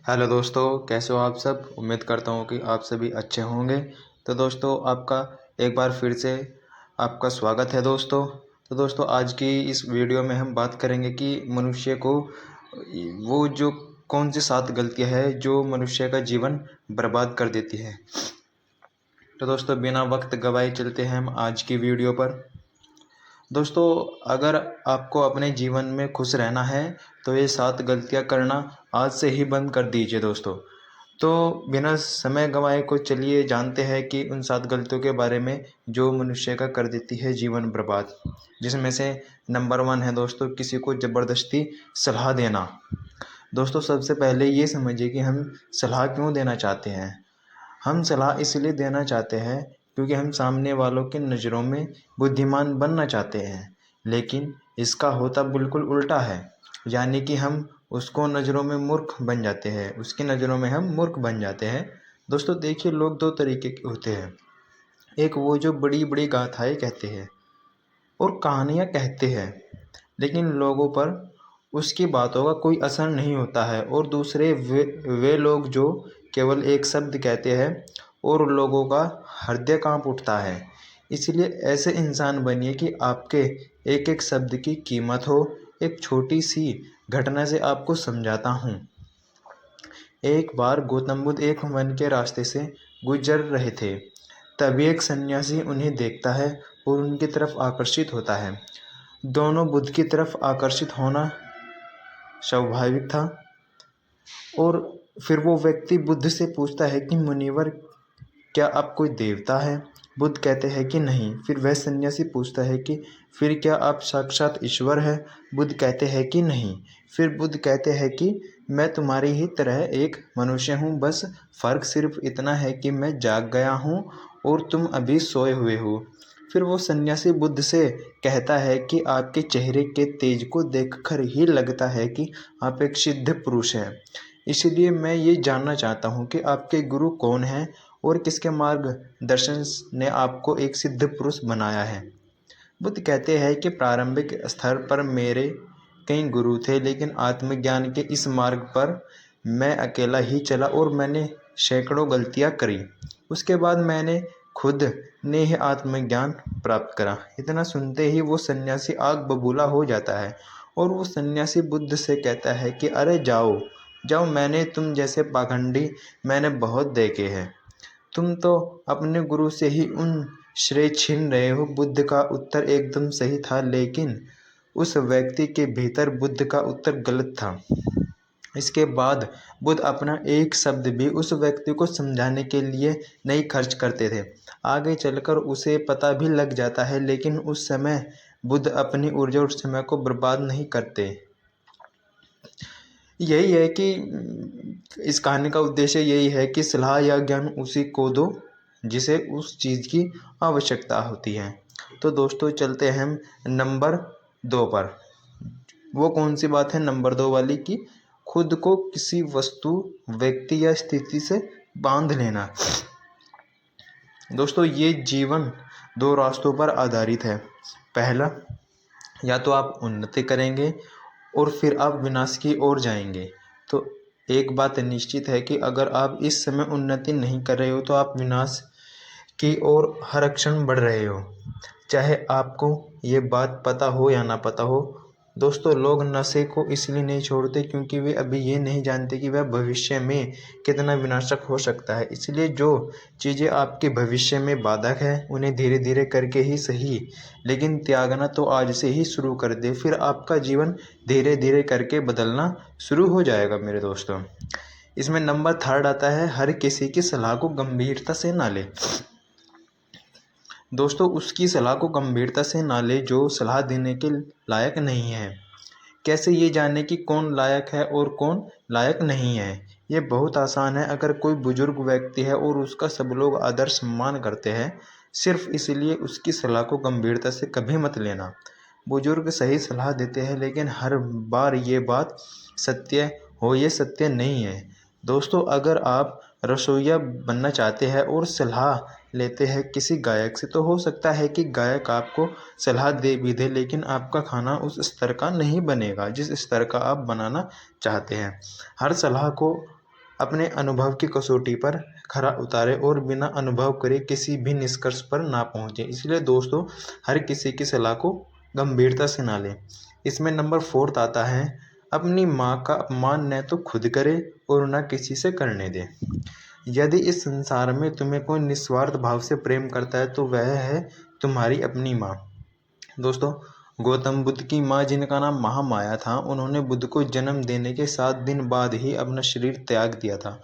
Hello दोस्तों, कैसे हो आप सब। उम्मीद करता हूँ कि आप सभी अच्छे होंगे। तो दोस्तों, आपका एक बार फिर से आपका स्वागत है दोस्तों। तो दोस्तों, आज की इस वीडियो में हम बात करेंगे कि मनुष्य को वो जो कौन सी 7 गलतियाँ है जो मनुष्य का जीवन बर्बाद कर देती है। तो दोस्तों, बिना वक्त गवाए चलते हैं हम आज की वीडियो पर। दोस्तों, अगर आपको अपने जीवन में खुश रहना है तो ये 7 गलतियां करना आज से ही बंद कर दीजिए दोस्तों। तो बिना समय गंवाए को चलिए जानते हैं कि उन 7 गलतियों के बारे में जो मनुष्य का कर देती है जीवन बर्बाद। जिसमें से नंबर 1 है दोस्तों, किसी को ज़बरदस्ती सलाह देना। दोस्तों, सबसे पहले ये समझिए कि हम सलाह क्यों देना चाहते हैं। हम सलाह इसलिए देना चाहते हैं क्योंकि हम सामने वालों की नज़रों में बुद्धिमान बनना चाहते हैं, लेकिन इसका होता बिल्कुल उल्टा है। यानी कि हम उसको नज़रों में मूर्ख बन जाते हैं, उसकी नज़रों में हम मूर्ख बन जाते हैं। दोस्तों देखिए, लोग 2 तरीके के होते हैं। एक वो जो बड़ी बड़ी गाथाएं कहते हैं और कहानियाँ कहते हैं, लेकिन लोगों पर उसकी बातों का कोई असर नहीं होता है। और दूसरे वे लोग जो केवल एक शब्द कहते हैं और लोगों का हृदय कांप उठता है। इसलिए ऐसे इंसान बनिए कि आपके एक एक शब्द की कीमत हो। एक छोटी सी घटना से आपको समझाता हूँ। एक बार गौतम बुद्ध एक वन के रास्ते से गुजर रहे थे। तभी एक सन्यासी उन्हें देखता है और उनकी तरफ आकर्षित होता है। दोनों बुद्ध की तरफ आकर्षित होना स्वाभाविक था। और फिर वो व्यक्ति बुद्ध से पूछता है कि मुनिवर, क्या आप कोई देवता है। बुद्ध कहते हैं कि नहीं। फिर वह सन्यासी पूछता है कि फिर क्या आप साक्षात ईश्वर है। बुद्ध कहते हैं कि नहीं। फिर बुद्ध कहते हैं कि मैं तुम्हारी ही तरह एक मनुष्य हूँ, बस फ़र्क सिर्फ इतना है कि मैं जाग गया हूँ और तुम अभी सोए हुए हो। फिर वो सन्यासी बुद्ध से कहता है कि आपके चेहरे के तेज को देखकर ही लगता है कि आप एक सिद्ध पुरुष हैं। इसलिए मैं ये जानना चाहता हूँ कि आपके गुरु कौन हैं और किसके मार्गदर्शन ने आपको एक सिद्ध पुरुष बनाया है। बुद्ध कहते हैं कि प्रारंभिक स्तर पर मेरे कई गुरु थे, लेकिन आत्मज्ञान के इस मार्ग पर मैं अकेला ही चला और मैंने सैकड़ों गलतियां करी। उसके बाद मैंने खुद ने ही आत्मज्ञान प्राप्त करा। इतना सुनते ही वो सन्यासी आग बबूला हो जाता है और वो सन्यासी बुद्ध से कहता है कि अरे जाओ जाओ, मैंने तुम जैसे पाखंडी मैंने बहुत देखे हैं। तुम तो अपने गुरु से ही उन श्रेय छीन रहे हो। बुद्ध का उत्तर एकदम सही था, लेकिन उस व्यक्ति के भीतर बुद्ध का उत्तर गलत था। इसके बाद बुद्ध अपना एक शब्द भी उस व्यक्ति को समझाने के लिए नहीं खर्च करते थे। आगे चलकर उसे पता भी लग जाता है, लेकिन उस समय बुद्ध अपनी ऊर्जा और समय को बर्बाद नहीं करते। यही है कि इस कहानी का उद्देश्य यही है कि सलाह या ज्ञान उसी को दो जिसे उस चीज़ की आवश्यकता होती है। तो दोस्तों, चलते हैं हम नंबर 2 पर। वो कौन सी बात है नंबर 2 वाली, कि खुद को किसी वस्तु, व्यक्ति या स्थिति से बांध लेना। दोस्तों, ये जीवन 2 रास्तों पर आधारित है। पहला, या तो आप उन्नति करेंगे और फिर आप विनाश की ओर जाएंगे। तो एक बात निश्चित है कि अगर आप इस समय उन्नति नहीं कर रहे हो तो आप विनाश की ओर हर क्षण बढ़ रहे हो, चाहे आपको ये बात पता हो या ना पता हो। दोस्तों, लोग नशे को इसलिए नहीं छोड़ते क्योंकि वे अभी ये नहीं जानते कि वह भविष्य में कितना विनाशक हो सकता है। इसलिए जो चीज़ें आपके भविष्य में बाधक है उन्हें धीरे धीरे करके ही सही, लेकिन त्यागना तो आज से ही शुरू कर दे। फिर आपका जीवन धीरे धीरे करके बदलना शुरू हो जाएगा मेरे दोस्तों। इसमें नंबर 3 आता है, हर किसी की सलाह को गंभीरता से ना ले। दोस्तों, उसकी सलाह को गंभीरता से ना ले जो सलाह देने के लायक नहीं है। कैसे ये जाने कि कौन लायक है और कौन लायक नहीं है। ये बहुत आसान है। अगर कोई बुजुर्ग व्यक्ति है और उसका सब लोग आदर सम्मान करते हैं, सिर्फ इसलिए उसकी सलाह को गंभीरता से कभी मत लेना। बुजुर्ग सही सलाह देते हैं, लेकिन हर बार ये बात सत्य हो ये सत्य नहीं है। दोस्तों, अगर आप रसोइया बनना चाहते हैं और सलाह लेते हैं किसी गायक से, तो हो सकता है कि गायक आपको सलाह दे भी दे, लेकिन आपका खाना उस स्तर का नहीं बनेगा जिस स्तर का आप बनाना चाहते हैं। हर सलाह को अपने अनुभव की कसौटी पर खरा उतारे और बिना अनुभव करे किसी भी निष्कर्ष पर ना पहुँचे। इसलिए दोस्तों हर किसी की सलाह को गंभीरता से ना लें। इसमें नंबर 4 आता है, अपनी माँ का अपमान न तो खुद करे और न किसी से करने दे। यदि इस संसार में तुम्हें कोई निस्वार्थ भाव से प्रेम करता है तो वह है तुम्हारी अपनी माँ। दोस्तों गौतम बुद्ध की माँ जिनका नाम महामाया था, उन्होंने बुद्ध को जन्म देने के 7 दिन बाद ही अपना शरीर त्याग दिया था।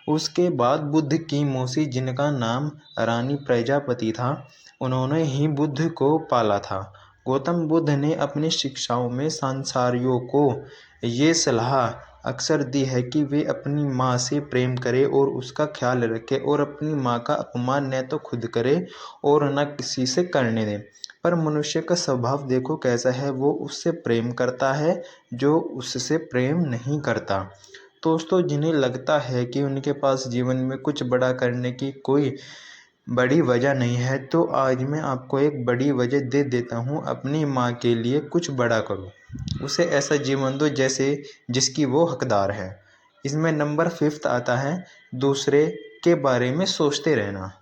उसके बाद बुद्ध की मौसी जिनका नाम रानी प्रजापति था, उन्होंने ही बुद्ध को पाला था। गौतम बुद्ध ने अपनी शिक्षाओं में सांसारियों को ये सलाह अक्सर दी है कि वे अपनी माँ से प्रेम करें और उसका ख्याल रखें और अपनी माँ का अपमान न तो खुद करे और न किसी से करने दें। पर मनुष्य का स्वभाव देखो कैसा है, वो उससे प्रेम करता है जो उससे प्रेम नहीं करता। दोस्तों जिन्हें लगता है कि उनके पास जीवन में कुछ बड़ा करने की कोई बड़ी वजह नहीं है, तो आज मैं आपको एक बड़ी वजह दे देता हूँ। अपनी माँ के लिए कुछ बड़ा करो, उसे ऐसा जीवन दो जैसे जिसकी वो हकदार है। इसमें नंबर 5 आता है, दूसरे के बारे में सोचते रहना।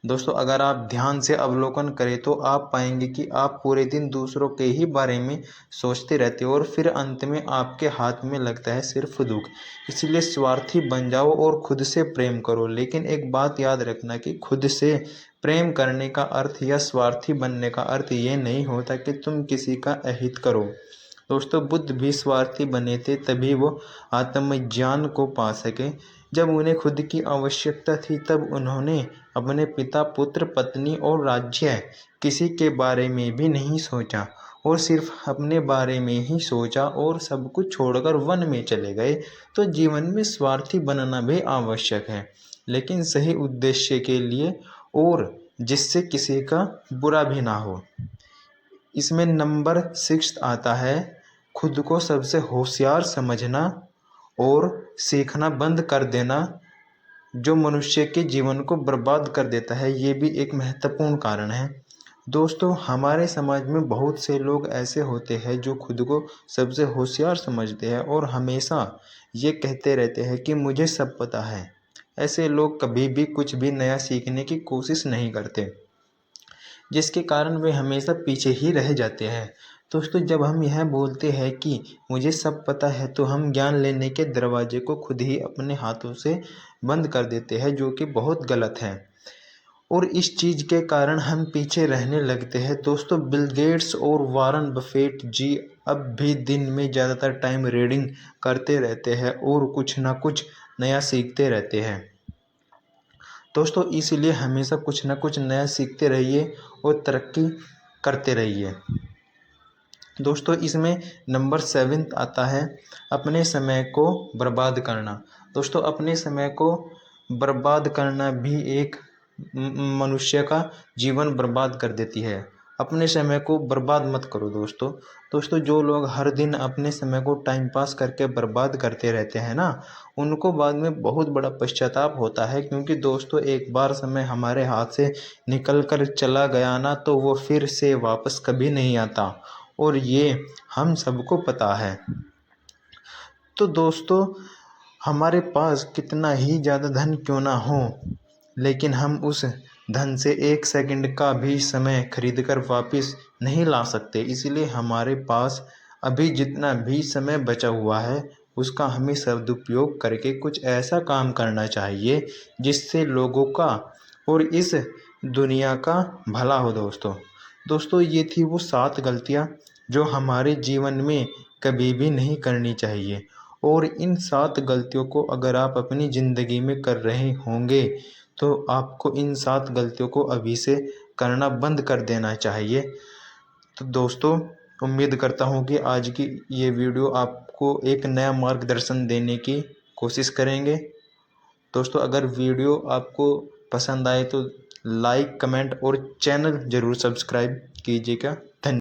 दोस्तों अगर आप ध्यान से अवलोकन करें तो आप पाएंगे कि आप पूरे दिन दूसरों के ही बारे में सोचते रहते हो और फिर अंत में आपके हाथ में लगता है सिर्फ दुख। इसलिए स्वार्थी बन जाओ और खुद से प्रेम करो। लेकिन एक बात याद रखना कि खुद से प्रेम करने का अर्थ या स्वार्थी बनने का अर्थ ये नहीं होता कि तुम किसी का अहित करो। दोस्तों बुद्ध भी स्वार्थी बने थे, तभी वो आत्मज्ञान को पा सके। जब उन्हें खुद की आवश्यकता थी तब उन्होंने अपने पिता, पुत्र, पत्नी और राज्य किसी के बारे में भी नहीं सोचा और सिर्फ अपने बारे में ही सोचा और सब कुछ छोड़कर वन में चले गए। तो जीवन में स्वार्थी बनना भी आवश्यक है, लेकिन सही उद्देश्य के लिए और जिससे किसी का बुरा भी ना हो। इसमें नंबर 6 आता है, खुद को सबसे होशियार समझना और सीखना बंद कर देना, जो मनुष्य के जीवन को बर्बाद कर देता है। ये भी एक महत्वपूर्ण कारण है। दोस्तों हमारे समाज में बहुत से लोग ऐसे होते हैं जो खुद को सबसे होशियार समझते हैं और हमेशा ये कहते रहते हैं कि मुझे सब पता है। ऐसे लोग कभी भी कुछ भी नया सीखने की कोशिश नहीं करते, जिसके कारण वे हमेशा पीछे ही रह जाते हैं। दोस्तों जब हम यह बोलते हैं कि मुझे सब पता है, तो हम ज्ञान लेने के दरवाजे को खुद ही अपने हाथों से बंद कर देते हैं, जो कि बहुत गलत है और इस चीज़ के कारण हम पीछे रहने लगते हैं। दोस्तों बिल गेट्स और वॉरेन बफेट जी अब भी दिन में ज़्यादातर टाइम रीडिंग करते रहते हैं और कुछ ना कुछ नया सीखते रहते हैं। दोस्तों इसलिए हमेशा कुछ ना कुछ नया सीखते रहिए और तरक्की करते रहिए। दोस्तों इसमें नंबर 7 आता है, अपने समय को बर्बाद करना। दोस्तों अपने समय को बर्बाद करना भी एक मनुष्य का जीवन बर्बाद कर देती है। अपने समय को बर्बाद मत करो दोस्तों जो लोग हर दिन अपने समय को टाइम पास करके बर्बाद करते रहते हैं ना, उनको बाद में बहुत बड़ा पश्चाताप होता है। क्योंकि दोस्तों एक बार समय हमारे हाथ से निकल कर चला गया ना, तो वो फिर से वापस कभी नहीं आता और ये हम सबको पता है। तो दोस्तों हमारे पास कितना ही ज़्यादा धन क्यों ना हो, लेकिन हम उस धन से 1 सेकंड का भी समय खरीद कर वापस नहीं ला सकते। इसलिए हमारे पास अभी जितना भी समय बचा हुआ है, उसका हमें सदुपयोग करके कुछ ऐसा काम करना चाहिए जिससे लोगों का और इस दुनिया का भला हो। दोस्तों ये थी वो 7 गलतियाँ जो हमारे जीवन में कभी भी नहीं करनी चाहिए, और इन 7 गलतियों को अगर आप अपनी ज़िंदगी में कर रहे होंगे तो आपको इन 7 गलतियों को अभी से करना बंद कर देना चाहिए। तो दोस्तों उम्मीद करता हूँ कि आज की ये वीडियो आपको एक नया मार्गदर्शन देने की कोशिश करेंगे। दोस्तों अगर वीडियो आपको पसंद आए तो लाइक, कमेंट और चैनल ज़रूर सब्सक्राइब कीजिएगा।